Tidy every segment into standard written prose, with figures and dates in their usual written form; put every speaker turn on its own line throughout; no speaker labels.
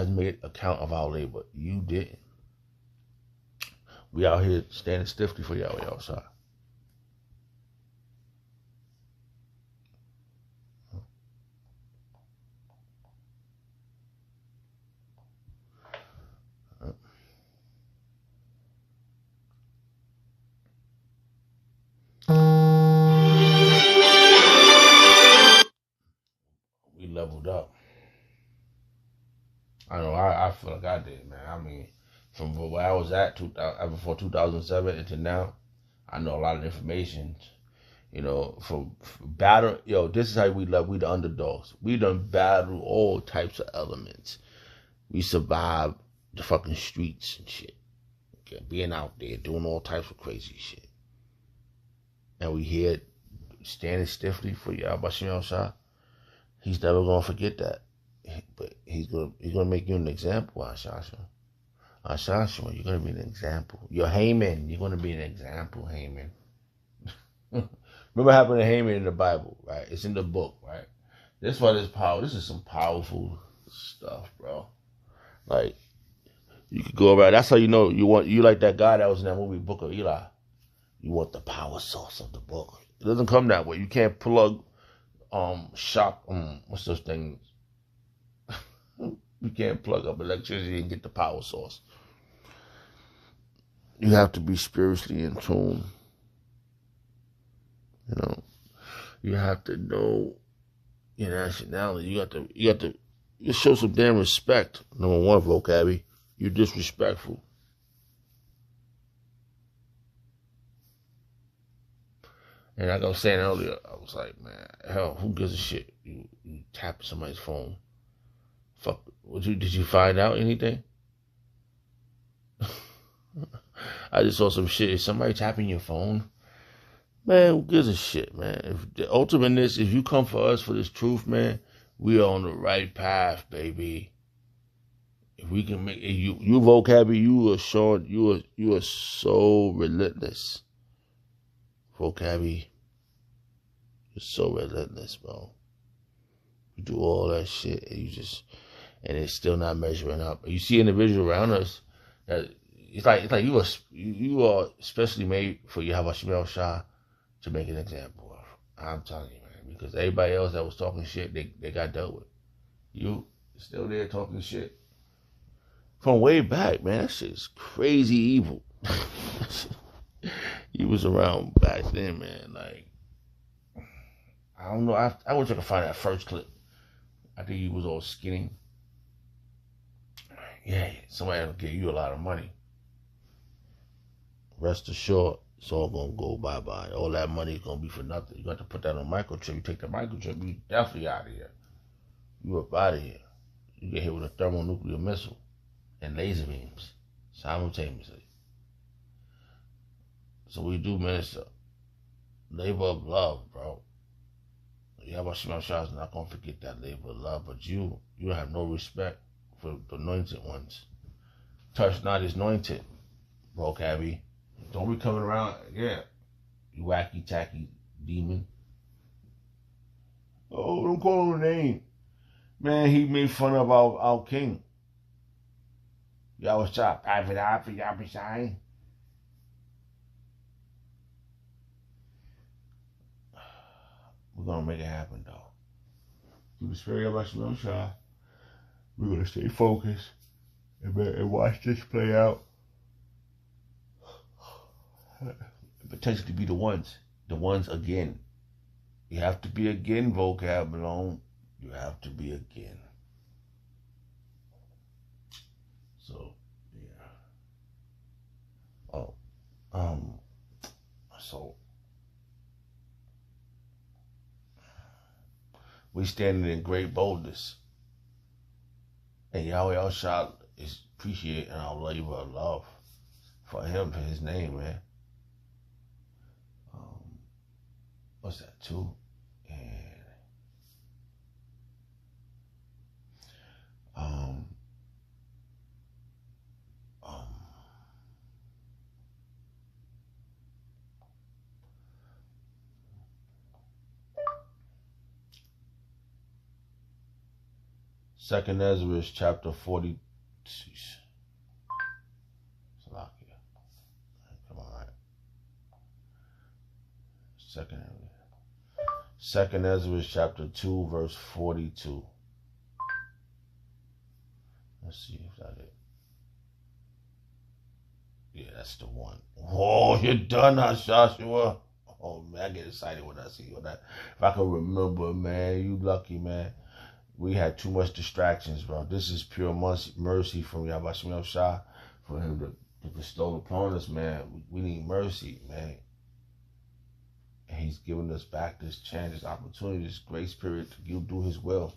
has made account of our labor. You didn't. We out here standing stiffly for y'all outside. We leveled up. I know. I feel like I did, man. I mean, from where I was at before 2007 into now, I know a lot of information. You know, from battle. Yo, this is how we love. We the underdogs. We done battle all types of elements. We survived the fucking streets and shit. Okay, being out there doing all types of crazy shit, and we here standing stiffly for Yahweh Shah. He's never gonna forget that. But he's gonna make you an example, Ashasha. Ashasha, you're gonna be an example. You're Haman, you're gonna be an example, Haman. Remember what happened to Haman in the Bible, right? It's in the book, right? This is some powerful stuff, bro. Like, you could go around. That's how you know you like that guy that was in that movie, Book of Eli. You want the power source of the book. It doesn't come that way. You can't plug what's those things? You can't plug up electricity and get the power source. You have to be spiritually in tune. You know, you have to know your nationality. You have to show some damn respect. Number one, Volcab, you're disrespectful. And like I was saying earlier, I was like, man, hell, who gives a shit? You tap somebody's phone. Fuck, did you find out anything? I just saw some shit. Is somebody tapping your phone? Man, who gives a shit, man? If the ultimate is, if you come for us for this truth, man, we are on the right path, baby. If we can make you Volcab, you are showing you are so relentless. Volcab, you're so relentless, bro. You do all that shit and it's still not measuring up. You see individuals around us that it's like you are especially made for Yahweh Shah to make an example of. I'm telling you, man, because everybody else that was talking shit, they got dealt with. You still there talking shit from way back, man. That shit's crazy evil. You was around back then, man. Like, I don't know. I wish I could find that first clip. I think he was all skinny. Yeah, somebody will give you a lot of money. Rest assured, it's all gonna go bye-bye. All that money is gonna be for nothing. You got to put that on microchip. You take the microchip, you definitely out of here. You up out of here. You get hit with a thermonuclear missile and laser beams simultaneously. So we do minister labor of love, bro. Yahweh Shah is not gonna forget that labor of love, but you have no respect for the anointed ones. Touch not his anointed, bro, Cabby. Don't be coming around, yeah. You wacky tacky demon. Oh, don't call him a name. Man, he made fun of our king. Yahweh Shah, private eye for Yahweh Shah. We're gonna make it happen, though. Through the spirit of Yahweh Shah, we're gonna stay focused and watch this play out. Potentially be the ones again. You have to be again, Volcab Malone. You have to be again. So, yeah. So we standing in great boldness. And Yahweh Shah is appreciating our labor of love for him, for his name, man. What's that, too? And Second Ezra chapter 40. Come on, right? Second Ezra chapter 2 verse 42. Let's see if that's it. Yeah, that's the one. Oh, you're done now, Joshua. Oh man, I get excited when I see you. That if I can remember, man, you lucky, man. We had too much distractions, bro. This is pure mercy from Yahweh Shah for him to bestow upon us, man. We need mercy, man. And he's giving us back this chance, this opportunity, this grace period to do his will.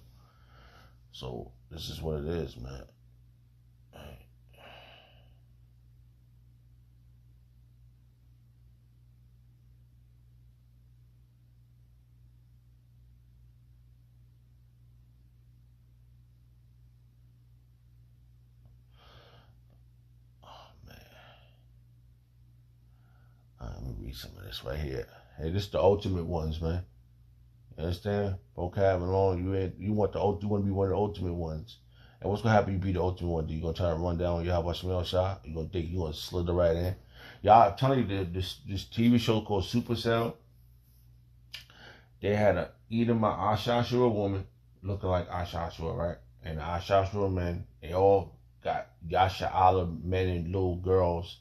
So this is what it is, man. Let me read some of this right here. Hey, this is the ultimate ones, man. You understand? Volcab Malone, you want to be one of the ultimate ones. And what's gonna happen? You be the ultimate one. You gonna try to run down Yahweh Shah? You gonna slither right in? Y'all, I'm telling you, this TV show called Supercell. They had a Edom Ashashua woman looking like Ashashua, right? And the Ashashua men, they all got Yasha'ala men and little girls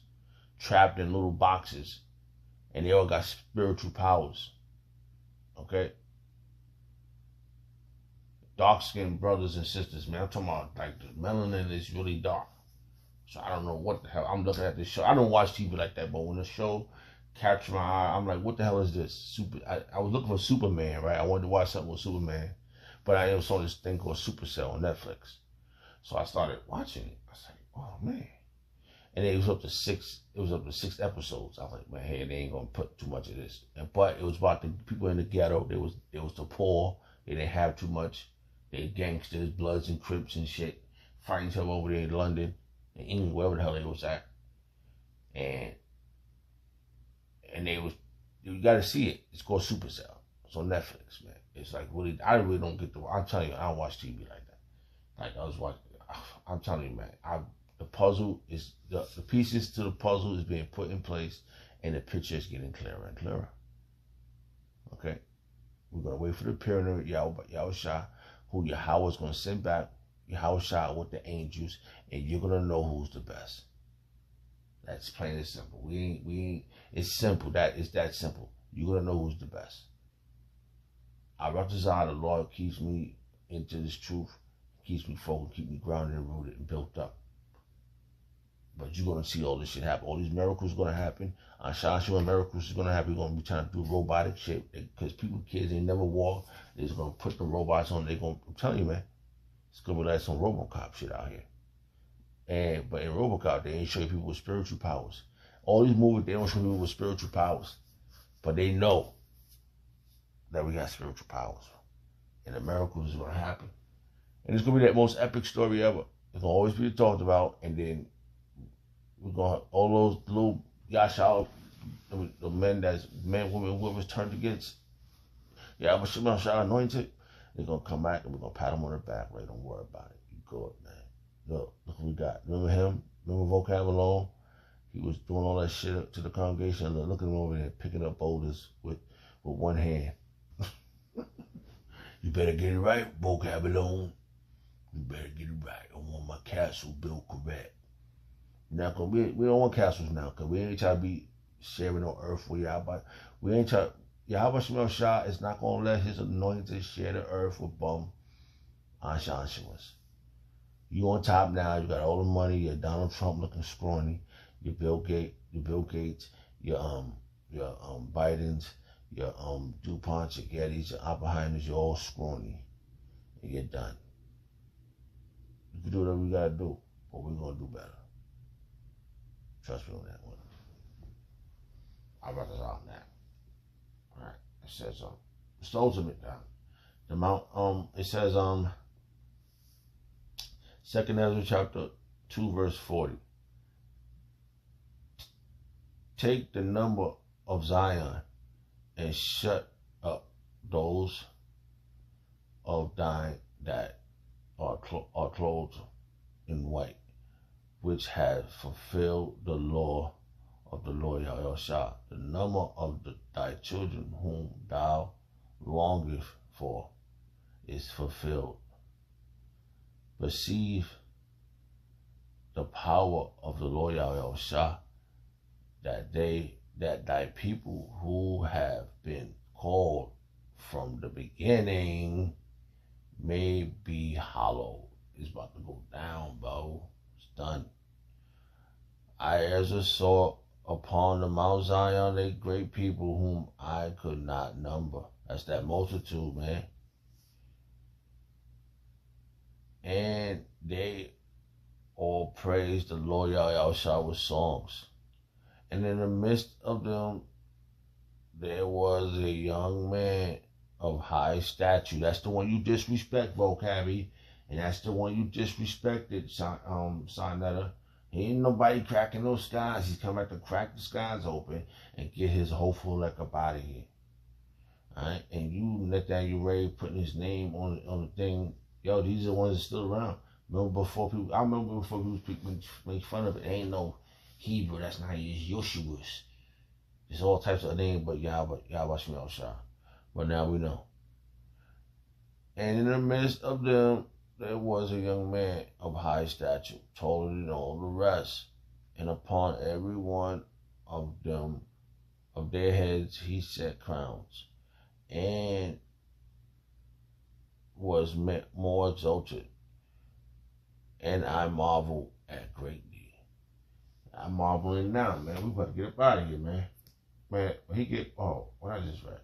trapped in little boxes. And they all got spiritual powers. Okay? Dark-skinned brothers and sisters, man. I'm talking about, like, the melanin is really dark. So I don't know what the hell. I'm looking at this show. I don't watch TV like that, but when the show captured my eye, I'm like, what the hell is this? I was looking for Superman, right? I wanted to watch something with Superman. But I saw this thing called Supercell on Netflix. So I started watching it. I was like, oh, man. And it was up to 6 episodes. I was like, man, hey, they ain't gonna put too much of this. But it was about the people in the ghetto. It was the poor. They didn't have too much. They gangsters, Bloods and Crips and shit, fighting each other over there in London, in England, wherever the hell they was at. And you gotta see it. It's called Supercell. It's on Netflix, man. It's like really, I really don't get I'm telling you, I don't watch TV like that. Like I was watching, I'm telling you, man, the puzzle is, the pieces to the puzzle is being put in place, and the picture is getting clearer and clearer. Okay? We're going to wait for the pyramid of Yahweh Shah, who Yahweh is going to send back, Yahweh Shah with the angels, and you're going to know who's the best. That's plain and simple. We ain't, it's simple. It's that simple. You're going to know who's the best. I Ratazah, the Lord keeps me into this truth, keeps me focused, keep me grounded and rooted and built up. But you're going to see all this shit happen. All these miracles going to happen. Shashua miracles is going to happen. You're going to be trying to do robotic shit. Because kids, they never walk. They're just going to put the robots on. I'm telling you, man. It's going to be like some Robocop shit out here. But in Robocop, they ain't showing people with spiritual powers. All these movies, they don't show people with spiritual powers. But they know that we got spiritual powers. And the miracles is going to happen. And it's going to be that most epic story ever. It's going to always be talked about. And then we're going to, all those little Yashal, the men, women, whoever's turned against, but Shah anointed, they're going to come back and we're going to pat them on the back, right? Don't worry about it. You good, man. Look what we got. Remember him? Remember Volcab Malone? He was doing all that shit to the congregation. Look at him over there picking up boulders with one hand. You better get it right, Volcab Malone. You better get it right. I want my castle built correct. Now, we don't want castles now, because we ain't trying to be sharing on earth with Yahweh. We ain't trying. Yahweh Shah is not going to let his anointed share the earth with bum Anshanshawas. You on top now. You got all the money. You're Donald Trump looking scrawny. You're Bill Gates. Your Bidens. Your DuPonts. Your Gettys. Your Oppenheimers. You're all scrawny, and you're done. You can do whatever you gotta do, but we're gonna do better. Trust me on that one. I'll write this out now. Alright. It says it's the ultimate down. The mount it says 2nd Ezra chapter 2 verse 40. Take the number of Zion and shut up those of thine that are clothed in white, which has fulfilled the law of the Lord Yahushua. The number of thy children whom thou longest for is fulfilled. Perceive the power of the Lord Yahushua, that thy people who have been called from the beginning may be hallowed. It's about to go down, bro. It's done. I, Ezra, saw upon the Mount Zion a great people whom I could not number. That's that multitude, man. And they all praised the Lord Yahushua with songs. And in the midst of them, there was a young man of high stature. That's the one you disrespect, Volcab. And that's the one you disrespected, Sonetta. He ain't nobody cracking those skies. He's coming back to crack the skies open and get his hopeful lick up out of here. Alright? And you, Nathaniel Ray, putting his name on the thing. Yo, these are the ones that still around. I remember before people make fun of it. It ain't no Hebrew. That's not Yoshua's. There's all types of names, but Yahweh Shah. But now we know. And in the midst of them, there was a young man of high stature, taller than all the rest, and upon every one of them, of their heads, he set crowns, and was more exalted. And I marvel at greatly. I'm marveling now, man. We about to get up out of here, man. Man, what I just read.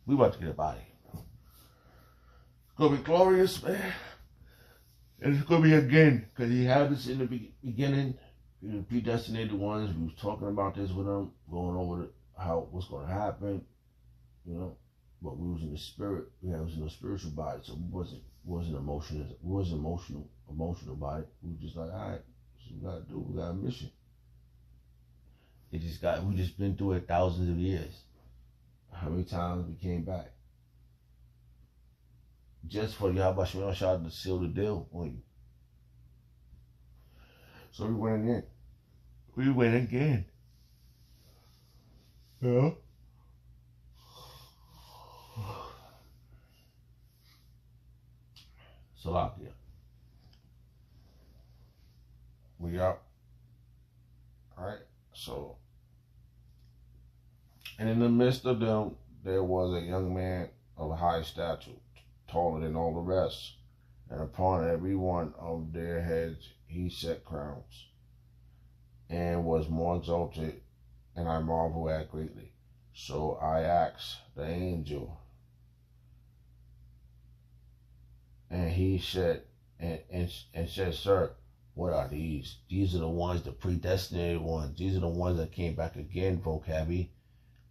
We about to get up out of here. It's gonna be glorious, man. And it's gonna be again, because he had this in the beginning. The predestinated ones, we was talking about this with them, going over what's gonna happen, you know. But we was in the spirit. We was in a spiritual body, so we wasn't emotional. We wasn't emotional about it. We were just like, all right, that's what we gotta do. We got a mission. We just been through it thousands of years. How many times we came back? Just for Yahweh Shah to seal the deal on you. So we went in. We went again. Yeah. Salakia. We out. Alright, so. And in the midst of them, there was a young man of high stature, taller than all the rest, and upon every one of their heads he set crowns, and was more exalted, and I marvel at greatly. So I asked the angel, and he said, and said, Sir, what are these? These are the ones, the predestinated ones. These are the ones that came back again, Volcab.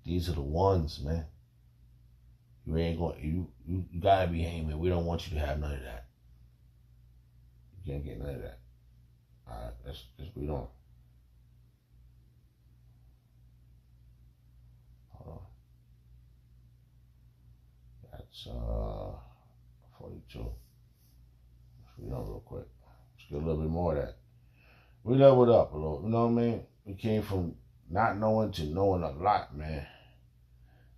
These are the ones, man. You ain't going. You gotta be Haman. We don't want you to have none of that. You can't get none of that. All right, let's read on. Hold on. That's 42. Let's read on real quick. Let's get a little bit more of that. We leveled up a little. You know what I mean? We came from not knowing to knowing a lot, man,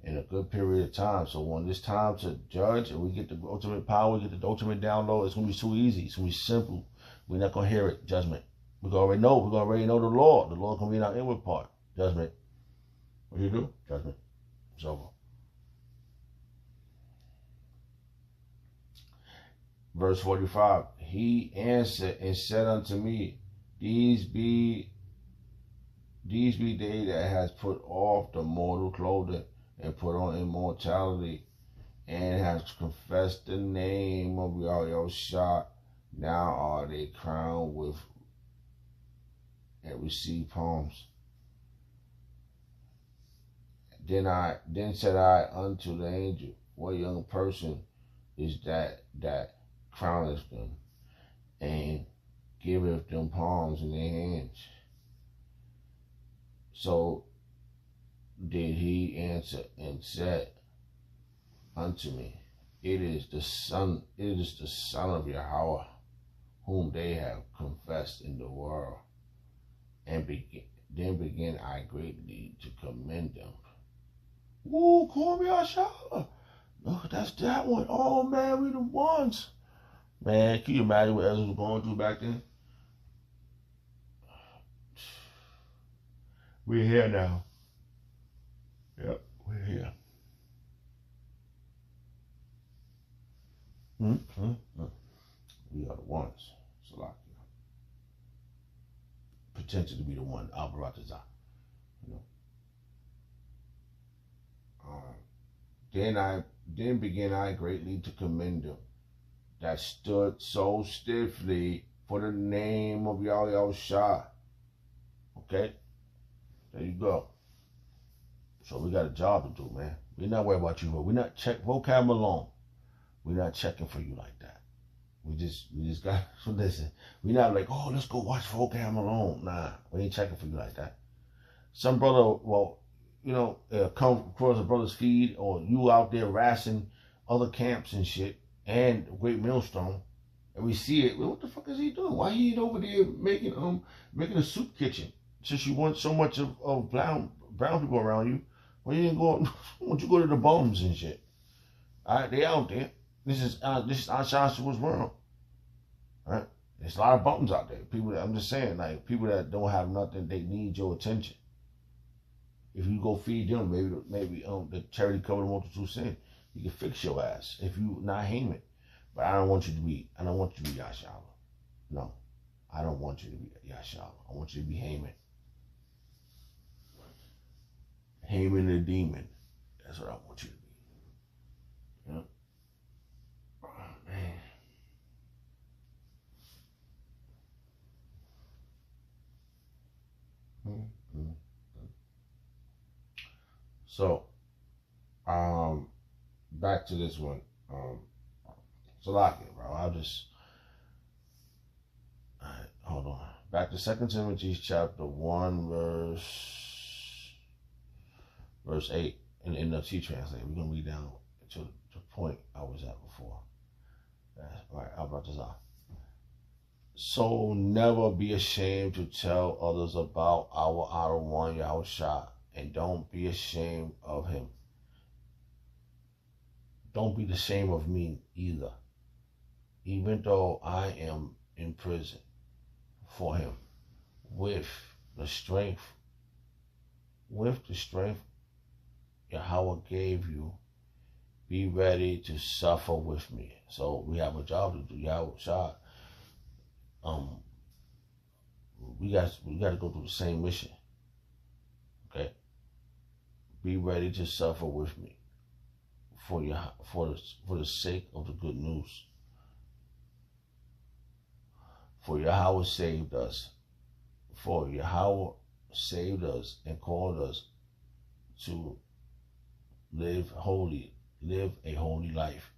in a good period of time. So when it's time to judge and we get the ultimate power, we get the ultimate download, it's going to be too easy. It's going to be simple. We're not going to hear it. Judgment. We're going to already know the Lord. The Lord going to be in our inward part. Judgment. What do you do? Judgment. It's over. Verse 45. He answered and said unto me, These be they that has put off the mortal clothing and put on immortality, and has confessed the name of Yahushua. Now are they crowned with and receive palms. Then said I unto the angel, What young person is that crowneth them, and giveth them palms in their hands? So did he answer and said unto me, it is the Son of Yahweh, whom they have confessed in the world, and then begin I greatly to commend them. Woo, call me Ashala. Look, that's that one. Oh man, we the ones. Man, can you imagine what Ezra was going through back then? We're here now. Yep, we're here. We are the ones. Salakia. Potential to be the one. Al-Baratazah. You know. Then began I greatly to commend them that stood so stiffly for the name of Yahweh Shah. Okay? There you go. So we got a job to do, man. We're not worried about you, but we're not Volcab Malone. We're not checking for you like that. We just got, so listen, we're not like, oh, let's go watch Volcab Malone. Nah, we ain't checking for you like that. Some brother, well, you know, come across a brother's feed, or you out there harassing other camps and shit, and Great Millstone, and we see it. Well, what the fuck is he doing? Why he ain't over there making a soup kitchen? Since you want so much of brown people around you, why you ain't going? Why don't you go to the bums and shit? All right, they out there. This is Asha's world. All right, there's a lot of bums out there. People that, I'm just saying, like people that don't have nothing, they need your attention. If you go feed them, maybe the charity cover the multitude sin, you can fix your ass if you not Haman. But I don't want you to be Yashala. No, I don't want you to be Yashala. I want you to be Haman. Haman the demon. That's what I want you to be. Yeah. Oh, man. So, back to this one. Salakia, bro. Alright, hold on. Back to 2 Timothy chapter 1, verse 8 in the T translate. We're gonna read down to the point I was at before. All right, I'll brought this out. So never be ashamed to tell others about our outer one, Yahushua, and don't be ashamed of him. Don't be ashamed of me either, even though I am in prison for him, with the strength Yahweh gave you. Be ready to suffer with me. So we have a job to do. Yahushua, we got to go through the same mission. Okay. Be ready to suffer with me for the sake of the good news. For Yahweh saved us. For Yahweh saved us and called us to live a holy life.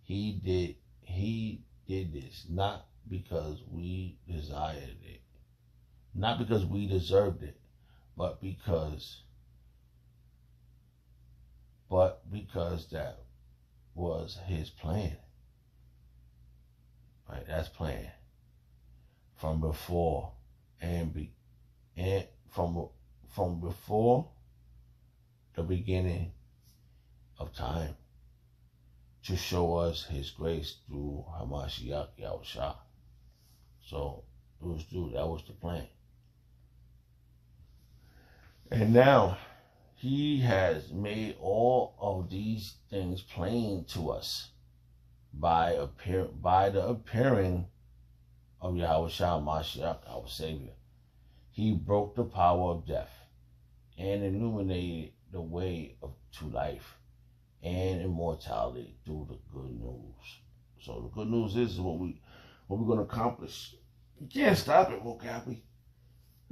He did this not because we desired it, not because we deserved it, but because that was his plan. Right, that's plan from before and from before the beginning of time, to show us his grace through Hamashiach Yahushua. So that was the plan. And now he has made all of these things plain to us by the appearing of Yahushua Mashiach, our Savior. He broke the power of death and illuminated the way to life and immortality through the good news. So the good news is what we're going to accomplish. You can't stop it, Volcab.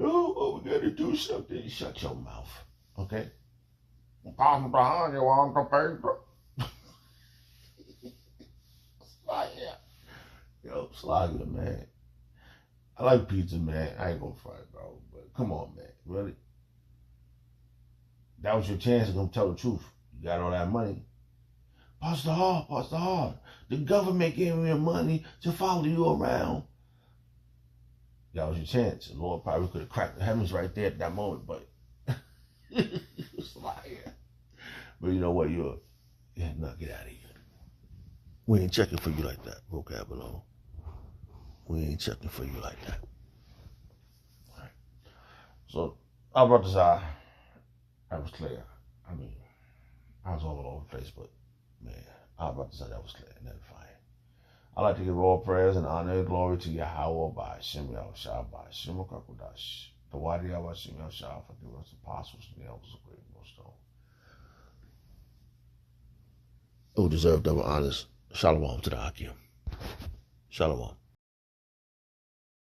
Oh, we got to do something. Shut your mouth, okay? I'm behind you on the paper. Yo, Slager, man. I like pizza, man. I ain't gonna fight, bro. But come on, man. Really? That was your chance to come tell the truth. You got all that money. Pastor Hall, the government gave me the money to follow you around. That was your chance. The Lord probably could have cracked the heavens right there at that moment, but it's like, but you know what? No, get out of here. We ain't checking for you like that, Volcab Malone. We ain't checking for you like that. All right. So I brought this out. That was clear. I mean, I was all over the place, but man, I brought this out. That was clear and edifying. I'd like to give all praise and honor and glory to Yahweh by Shem Yahushua by Shem Kakudash. The Wadi Yahweh Shem Yahushua for giving us apostles and the elders of great millstone. Who deserve double honors. Shalom to the Hakim. Shalom.